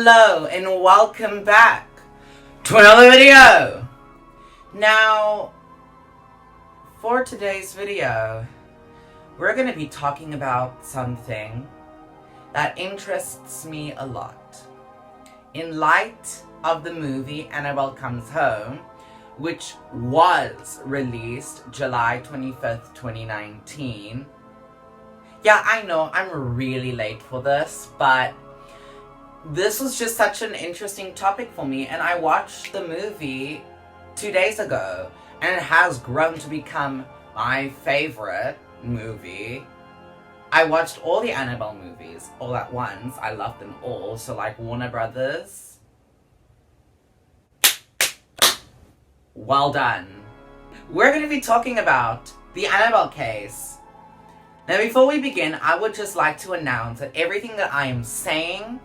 Hello and welcome back to another video. Now, for today's video, we're going to be talking about something that interests me a lot. In light of the movie Annabelle Comes Home, which was released July 25th, 2019. Yeah, I know I'm really late for this, but this was just such an interesting topic for me, and I watched the movie 2 days ago, and it has grown to become my favorite movie. I watched all the Annabelle movies all at once. I love them all. So like Warner Brothers, well done. We're going to be talking about the Annabelle case. Now before we begin, I would just like to announce that everything that I am saying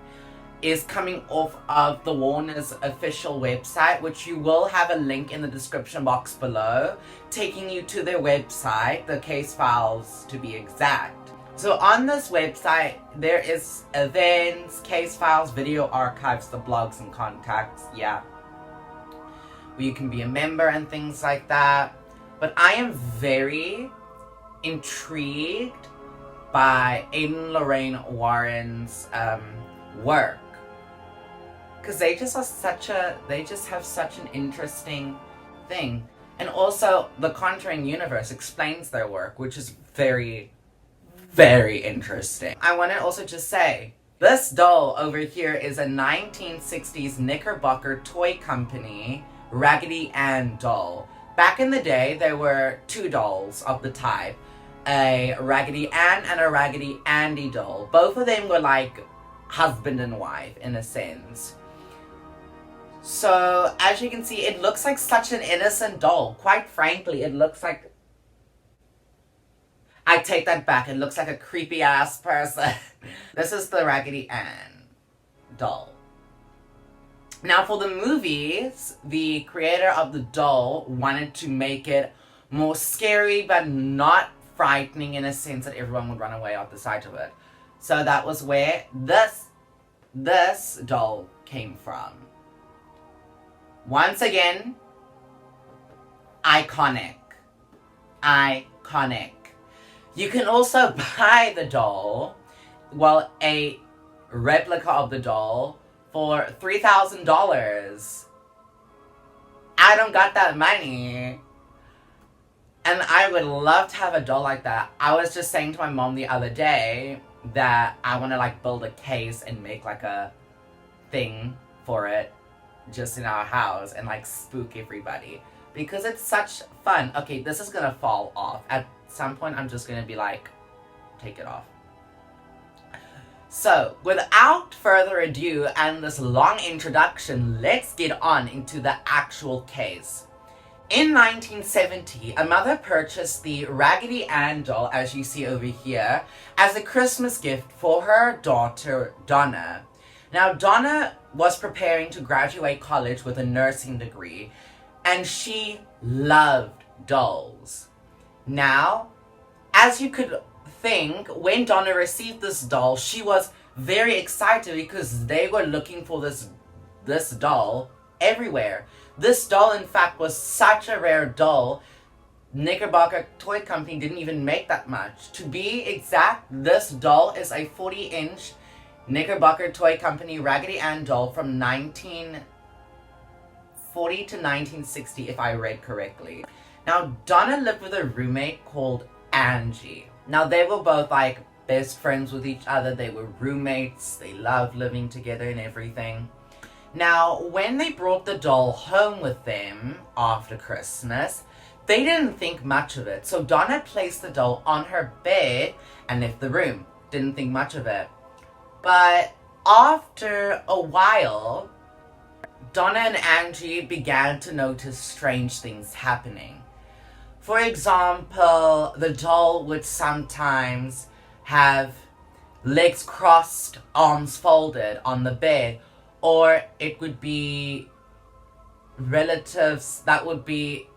is coming off of the Warner's official website, which you will have a link in the description box below, taking you to their website, the case files to be exact. So on this website, there is events, case files, video archives, the blogs and contacts, yeah, where you can be a member and things like that. But I am very intrigued by Ed and Lorein Warren's work. Because they just have such an interesting thing. And also, the Conjuring universe explains their work, which is very, very interesting. I want to also just say, this doll over here is a 1960s Knickerbocker toy company, Raggedy Ann doll. Back in the day, there were two dolls of the type, a Raggedy Ann and a Raggedy Andy doll. Both of them were like husband and wife in a sense. So, as you can see, it looks like such an innocent doll. Quite frankly, it looks like... I take that back. It looks like a creepy-ass person. This is the Raggedy Ann doll. Now, for the movies, the creator of the doll wanted to make it more scary, but not frightening in a sense that everyone would run away off the side of it. So that was where this doll came from. Once again, iconic. Iconic. You can also buy the doll, well, a replica of the doll, for $3,000. I don't got that money. And I would love to have a doll like that. I was just saying to my mom the other day that I want to like build a case and make like a thing for it just in our house and like spook everybody, because it's such fun. Okay, this is gonna fall off at some point. I'm just gonna be like, take it off. So without further ado and this long introduction, let's get on into the actual case. In 1970, a mother purchased the Raggedy Ann doll, as you see over here, as a Christmas gift for her daughter, Donna. Now, Donna was preparing to graduate college with a nursing degree, and she loved dolls. Now, as you could think, when Donna received this doll, she was very excited because they were looking for this doll everywhere. This doll, in fact, was such a rare doll, Knickerbocker Toy Company didn't even make that much. To be exact, this doll is a 40-inch Knickerbocker Toy Company Raggedy Ann doll from 1940 to 1960, if I read correctly. Now, Donna lived with a roommate called Angie. Now, they were both like best friends with each other. They were roommates. They loved living together and everything. Now, when they brought the doll home with them after Christmas, they didn't think much of it. So Donna placed the doll on her bed and left the room. Didn't think much of it. But after a while, Donna and Angie began to notice strange things happening. For example, the doll would sometimes have legs crossed, arms folded on the bed, or it would be relatives that would be...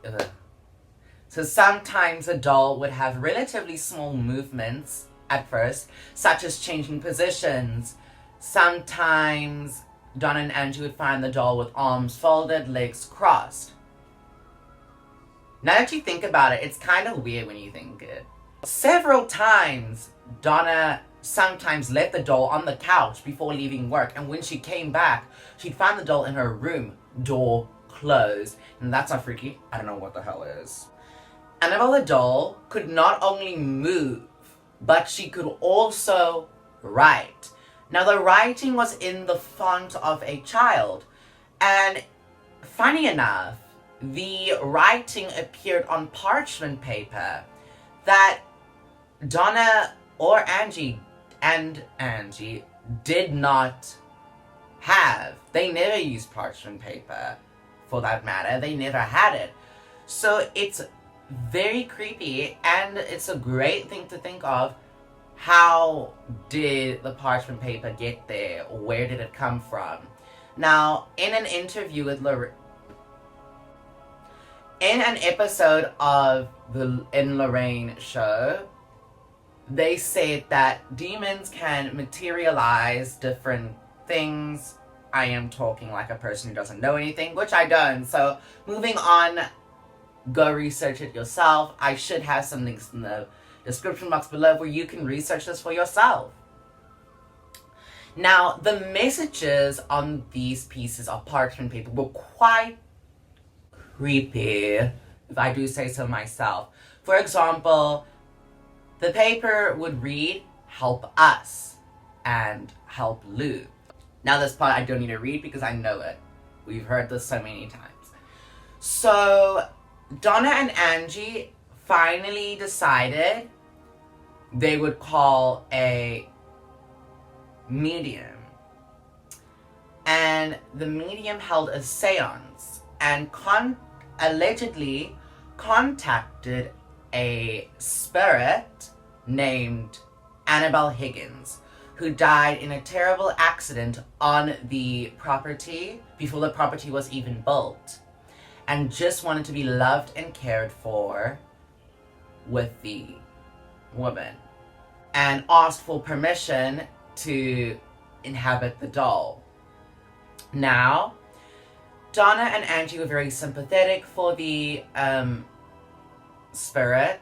So sometimes a doll would have relatively small movements at first, such as changing positions. Sometimes Donna and Angie would find the doll with arms folded, legs crossed. Now that you think about it, it's kind of weird when you think it. Several times, Donna sometimes left the doll on the couch before leaving work, and when she came back, she'd find the doll in her room, door closed. And that's not freaky. I don't know what the hell it is. Annabelle the doll could not only move, but she could also write. Now the writing was in the font of a child, and funny enough, the writing appeared on parchment paper that Donna or Angie did not have. They never used parchment paper, for that matter. They never had it. So it's very creepy, and it's a great thing to think of. How did the parchment paper get there? Where did it come from? Now, in an interview with in an episode of the Ed and Lorein show, they said that demons can materialize different things. I am talking like a person who doesn't know anything, which I don't. So, moving on, go research it yourself. I should have some links in the description box below where you can research this for yourself. Now, the messages on these pieces of parchment paper were quite creepy, if I do say so myself. For example, the paper would read, "Help us," and "Help Lou." Now this part I don't need to read because I know it. We've heard this so many times. So, Donna and Angie finally decided they would call a medium. And the medium held a seance and allegedly contacted a spirit named Annabelle Higgins, who died in a terrible accident on the property before the property was even built, and just wanted to be loved and cared for with the woman, and asked for permission to inhabit the doll. Now, Donna and Angie were very sympathetic for the spirit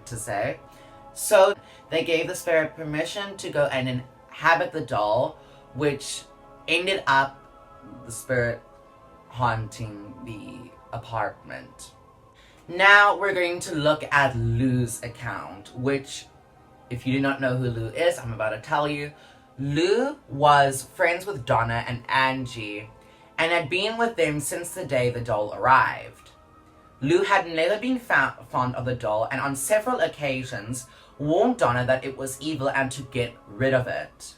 to say. So they gave the spirit permission to go and inhabit the doll, which ended up the spirit haunting the apartment. Now we're going to look at Lou's account, which, if you do not know who Lou is, I'm about to tell you. Lou was friends with Donna and Angie and had been with them since the day the doll arrived. Lou had never been fond of the doll, and on several occasions warned Donna that it was evil and to get rid of it.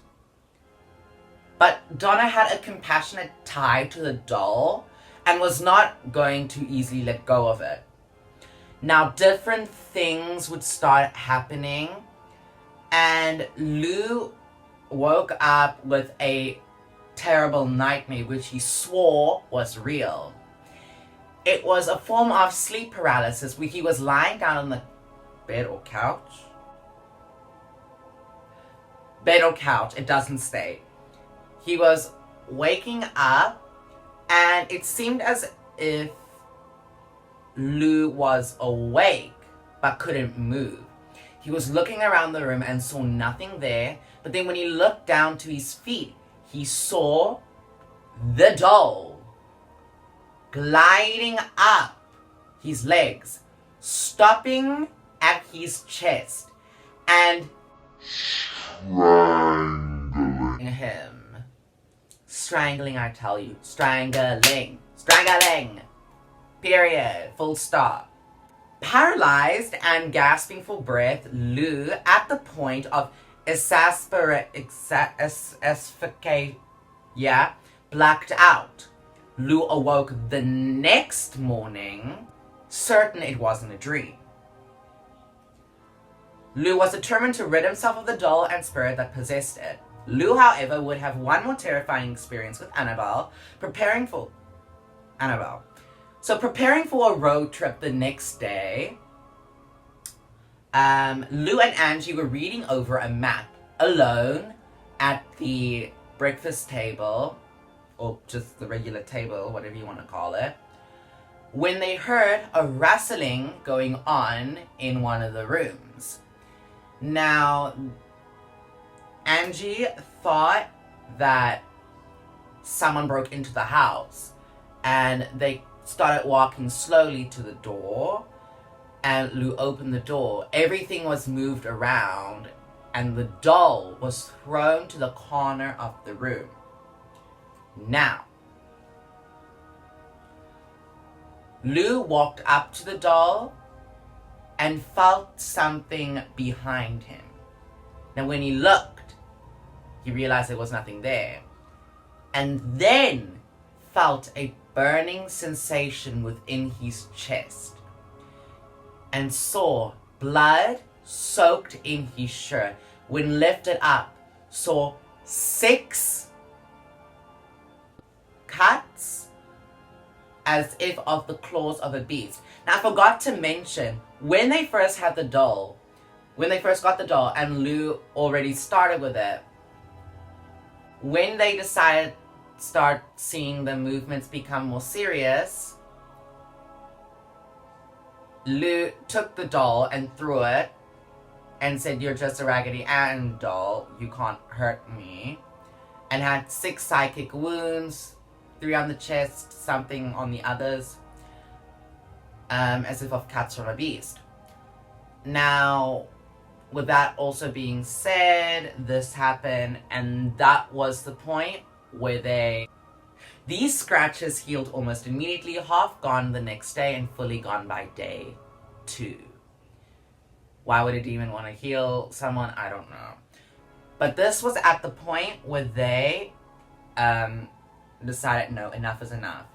But Donna had a compassionate tie to the doll and was not going to easily let go of it. Now, different things would start happening, and Lou woke up with a terrible nightmare which he swore was real. It was a form of sleep paralysis where he was lying down on the bed or couch. Bed or couch, it doesn't state. He was waking up, and it seemed as if Lou was awake but couldn't move. He was looking around the room and saw nothing there, but then when he looked down to his feet, he saw the doll gliding up his legs, stopping at his chest, and strangling him. Strangling, I tell you. Strangling. Strangling. Period. Full stop. Paralyzed and gasping for breath, Lou, at the point of asphyxiation, blacked out. Lou awoke the next morning, certain it wasn't a dream. Lou was determined to rid himself of the doll and spirit that possessed it. Lou, however, would have one more terrifying experience with Annabelle, preparing for a road trip the next day. Lou and Angie were reading over a map alone at the breakfast table, or just the regular table, whatever you want to call it, when they heard a rustling going on in one of the rooms. Now, Angie thought that someone broke into the house, and they started walking slowly to the door, and Lou opened the door. Everything was moved around, and the doll was thrown to the corner of the room. Now, Lou walked up to the doll and felt something behind him. Now, when he looked, he realized there was nothing there, and then felt a burning sensation within his chest, and saw blood soaked in his shirt. When lifted up, saw 6 cuts as if of the claws of a beast. Now, I forgot to mention, when they first got the doll, and Lou already started with it, when they decided to start seeing the movements become more serious, Lou took the doll and threw it and said, "You're just a Raggedy Ann doll, you can't hurt me," and had 6 psychic wounds, 3 on the chest, something on the others, as if of cuts from a beast. Now, with that also being said, this happened, and that was the point where these scratches healed almost immediately, half gone the next day, and fully gone by day 2. Why would a demon want to heal someone? I don't know. But this was at the point where they decided, no, enough is enough.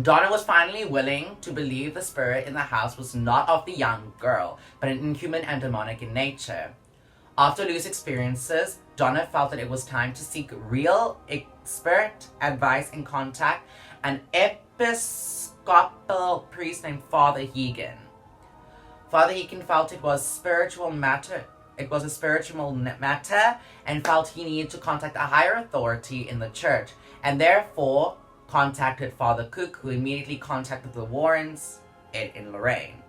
Donna was finally willing to believe the spirit in the house was not of the young girl, but an inhuman and demonic in nature. After Lou's experiences, Donna felt that it was time to seek real expert advice and contact an Episcopal priest named Father Hegan. Father Hegan felt it was a spiritual matter, and felt he needed to contact a higher authority in the church, and therefore contacted Father Cook, who immediately contacted the Warrens, Ed and Lorein,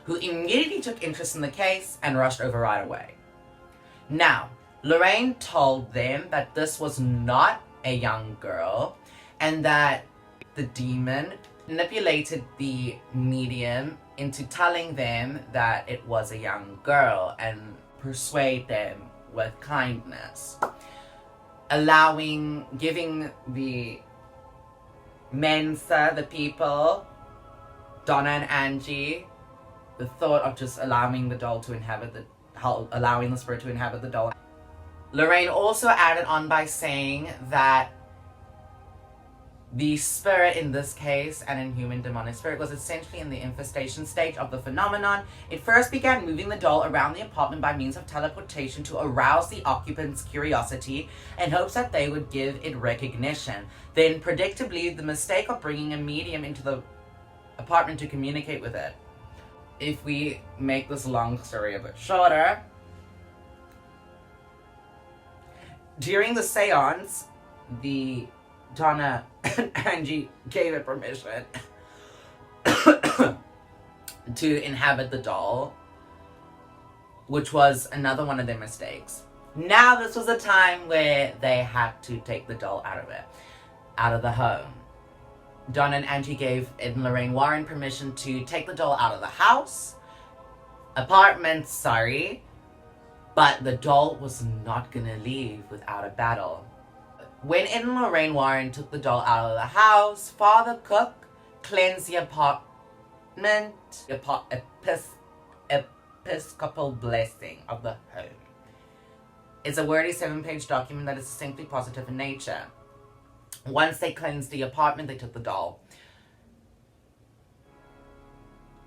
who immediately took interest in the case and rushed over right away. Now, Lorein told them that this was not a young girl, and that the demon manipulated the medium into telling them that it was a young girl and persuade them with kindness, giving the Mensa, the people, Donna and Angie, the thought of just allowing the spirit to inhabit the doll. Lorein also added on by saying that the spirit in this case, an inhuman demonic spirit, was essentially in the infestation stage of the phenomenon. It first began moving the doll around the apartment by means of teleportation to arouse the occupants' curiosity in hopes that they would give it recognition. Then, predictably, the mistake of bringing a medium into the apartment to communicate with it. If we make this long story a bit shorter, during the seance, Donna and Angie gave it permission to inhabit the doll, which was another one of their mistakes. Now this was a time where they had to take the doll out of the home. Donna and Angie gave Ed and Lorein Warren permission to take the doll out of the apartment, but the doll was not gonna leave without a battle. When Ed and Lorein Warren took the doll out of the house, Father Cook cleansed the apartment, Episcopal blessing of the home. It's a wordy 7-page document that is distinctly positive in nature. Once they cleansed the apartment, they took the doll.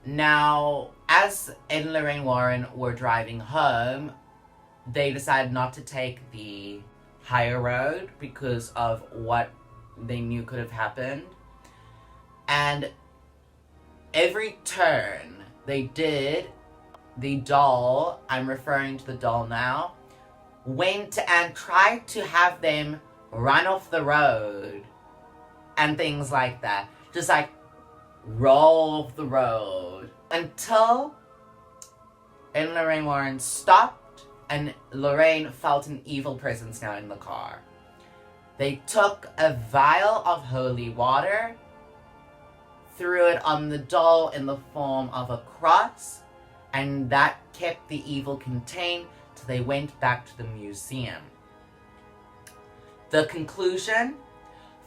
Now, as Ed and Lorein Warren were driving home, they decided not to take the higher road because of what they knew could have happened. And every turn they did, the doll, I'm referring to the doll now, went and tried to have them run off the road and things like that. Just like roll off the road. Until Ed and Lorein Warren stopped and Lorein felt an evil presence now in the car. They took a vial of holy water, threw it on the doll in the form of a cross, and that kept the evil contained till they went back to the museum. The conclusion: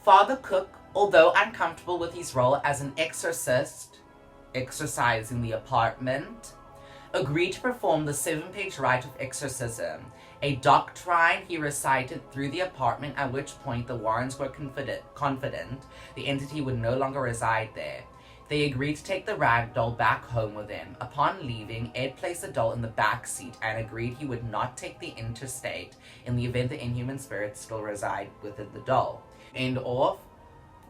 Father Cook, although uncomfortable with his role as an exorcist, exorcising the apartment, agreed to perform the 7-page rite of exorcism, a doctrine he recited through the apartment, at which point the Warrens were confident the entity would no longer reside there. They agreed to take the rag doll back home with them. Upon leaving, Ed placed the doll in the back seat and agreed he would not take the interstate in the event the inhuman spirits still reside within the doll. End off.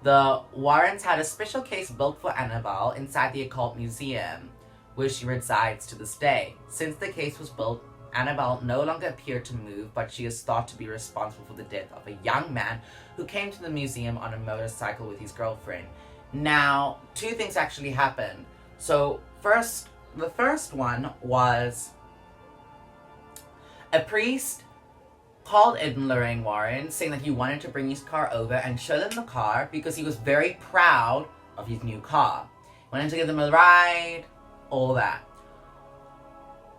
The Warrens had a special case built for Annabelle inside the occult museum, where she resides to this day. Since the case was built, Annabelle no longer appeared to move, but she is thought to be responsible for the death of a young man who came to the museum on a motorcycle with his girlfriend. Now, 2 things actually happened. So, the first one was a priest called Ed and Lorein Warren, saying that he wanted to bring his car over and show them the car because he was very proud of his new car. Wanted to give them a ride, all that.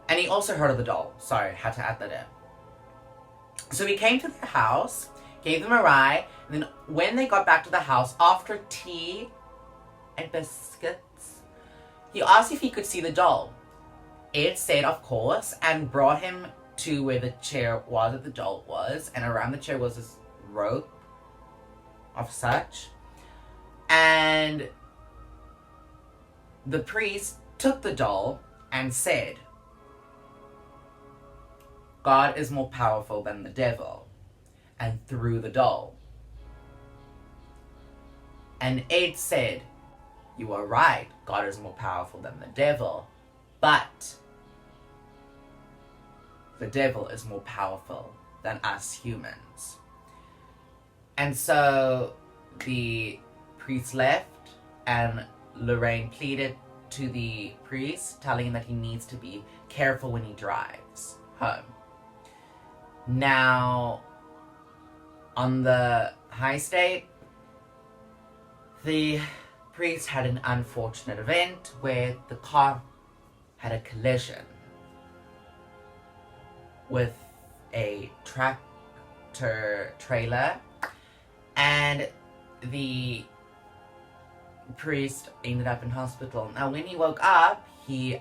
And he also heard of the doll. Sorry, had to add that in. So he came to their house, gave them a ride, and then when they got back to the house, after tea and biscuits, he asked if he could see the doll. Ed said, of course, and brought him to where the chair was that the doll was, and around the chair was this rope of such. And the priest took the doll and said, God is more powerful than the devil, and threw the doll. And Ed said, you are right, God is more powerful than the devil, but the devil is more powerful than us humans. And so the priest left, and Lorein pleaded to the priest, telling him that he needs to be careful when he drives home. Now, on the high state, the priest had an unfortunate event where the car had a collision with a tractor trailer, and the priest ended up in hospital. Now, when he woke up, he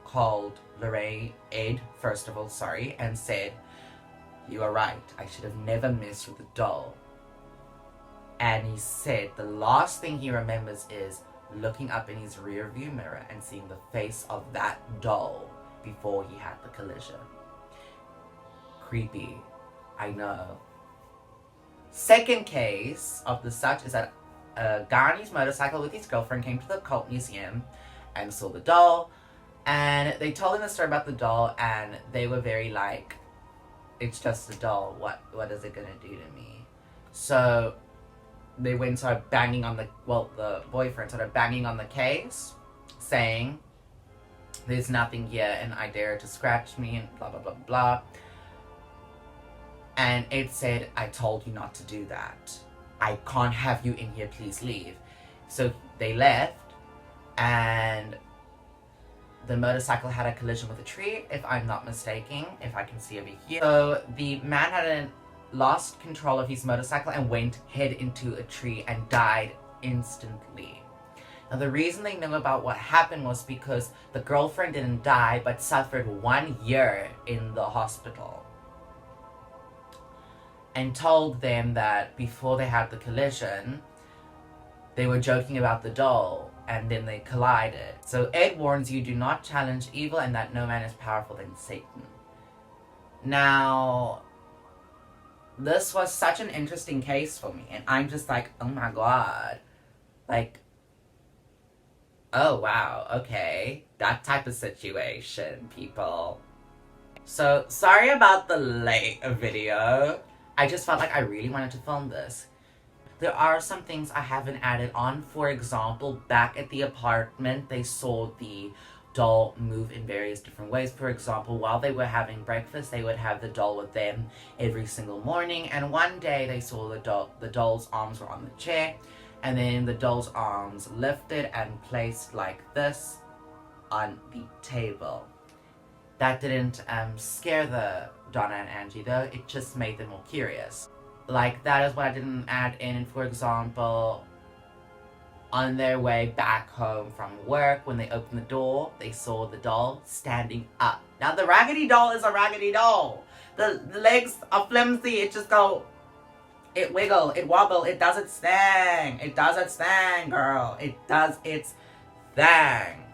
called Ed, first of all, and said, you are right, I should have never messed with the doll. And he said the last thing he remembers is looking up in his rear view mirror and seeing the face of that doll before he had the collision. Creepy, I know. Second case of the such is that a guy on his motorcycle with his girlfriend came to the occult museum and saw the doll, and they told him the story about the doll, and they were very like, it's just a doll, what is it gonna do to me? So they went and started banging on the boyfriend started banging on the case, saying, there's nothing here and I dare to scratch me and blah blah blah blah. And it said, I told you not to do that. I can't have you in here, please leave. So they left, and the motorcycle had a collision with a tree, if I'm not mistaken, if I can see over here. So the man had lost control of his motorcycle and went head into a tree and died instantly. Now, the reason they knew about what happened was because the girlfriend didn't die but suffered 1 year in the hospital, and told them that before they had the collision, they were joking about the doll, and then they collided. So Ed warns you, do not challenge evil, and that no man is powerful than Satan. Now, this was such an interesting case for me, and I'm just like, oh my god. Like, oh wow, okay. That type of situation, people. So, sorry about the late video. I just felt like I really wanted to film this. There are some things I haven't added on. For example, back at the apartment, they saw the doll move in various different ways. For example, while they were having breakfast, they would have the doll with them every single morning. And one day they saw the doll's arms were on the chair, and then the doll's arms lifted and placed like this on the table. That didn't scare the Donna and Angie though, it just made them more curious. Like, that is what I didn't add in. For example, on their way back home from work, when they opened the door, they saw the doll standing up. Now, the raggedy doll is a raggedy doll. The legs are flimsy. It just it wiggle, it wobble, it does its thing. It does its thing, girl. It does its thing.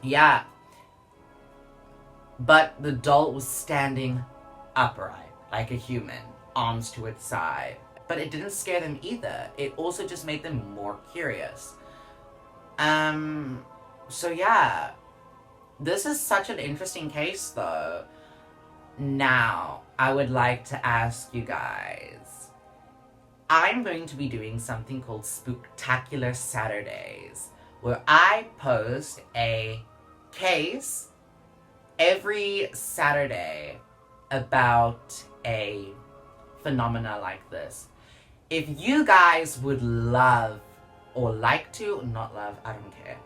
Yeah. But the doll was standing upright, like a human, arms to its side. But it didn't scare them either. It also just made them more curious. So yeah. This is such an interesting case though. Now, I would like to ask you guys. I'm going to be doing something called Spooktacular Saturdays, where I post a case every Saturday about a phenomena like this. If you guys would love or like to, not love, I don't care.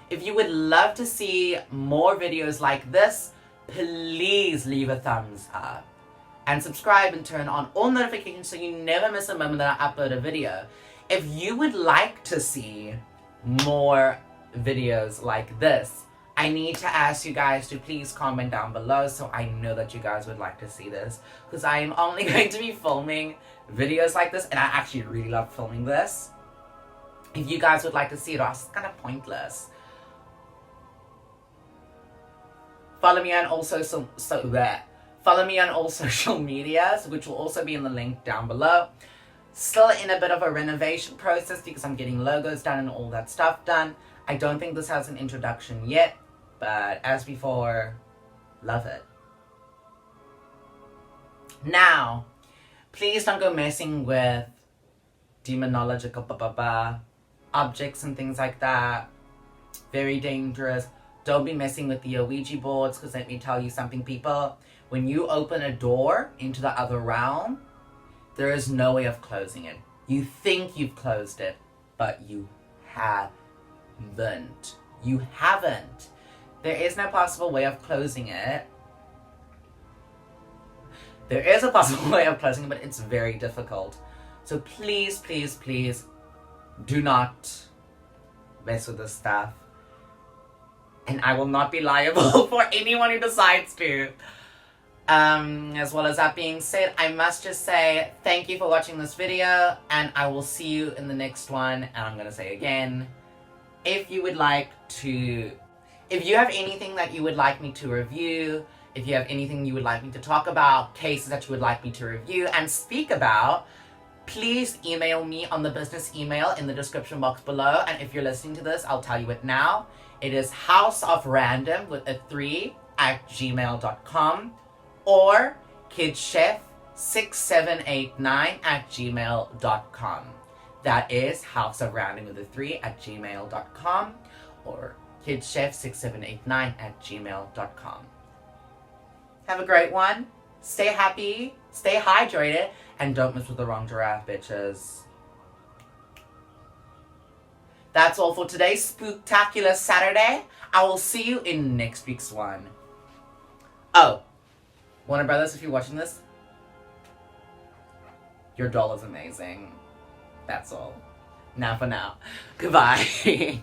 If you would love to see more videos like this, please leave a thumbs up and subscribe and turn on all notifications so you never miss a moment that I upload a video. If you would like to see more videos like this, I need to ask you guys to please comment down below so I know that you guys would like to see this, because I am only going to be filming videos like this, and I actually really love filming this. If you guys would like to see it, it's kind of pointless. Follow me on all social medias, which will also be in the link down below. Still in a bit of a renovation process because I'm getting logos done and all that stuff done. I don't think this has an introduction yet, but as before, love it. Now, please don't go messing with demonological objects and things like that. Very dangerous. Don't be messing with the Ouija boards, because let me tell you something, people. When you open a door into the other realm, there is no way of closing it. You think you've closed it, but you haven't. You haven't. There is no possible way of closing it. There is a possible way of closing it, but it's very difficult. So please, please, please do not mess with this stuff. And I will not be liable for anyone who decides to. As well as that being said, I must just say thank you for watching this video, and I will see you in the next one. And I'm going to say again, if you have anything that you would like me to review, if you have anything you would like me to talk about, cases that you would like me to review and speak about, please email me on the business email in the description box below. And if you're listening to this, I'll tell you it now. It is houseofrandom with a 3 @gmail.com or kidchef6789 @gmail.com. That is houseofrandom with a 3 @gmail.com or kidchef6789 @gmail.com. Have a great one. Stay happy, stay hydrated, and don't mess with the wrong giraffe, bitches. That's all for today's Spooktacular Saturday. I will see you in next week's one. Oh, Warner Brothers, if you're watching this, your doll is amazing. That's all. Now for now. Goodbye.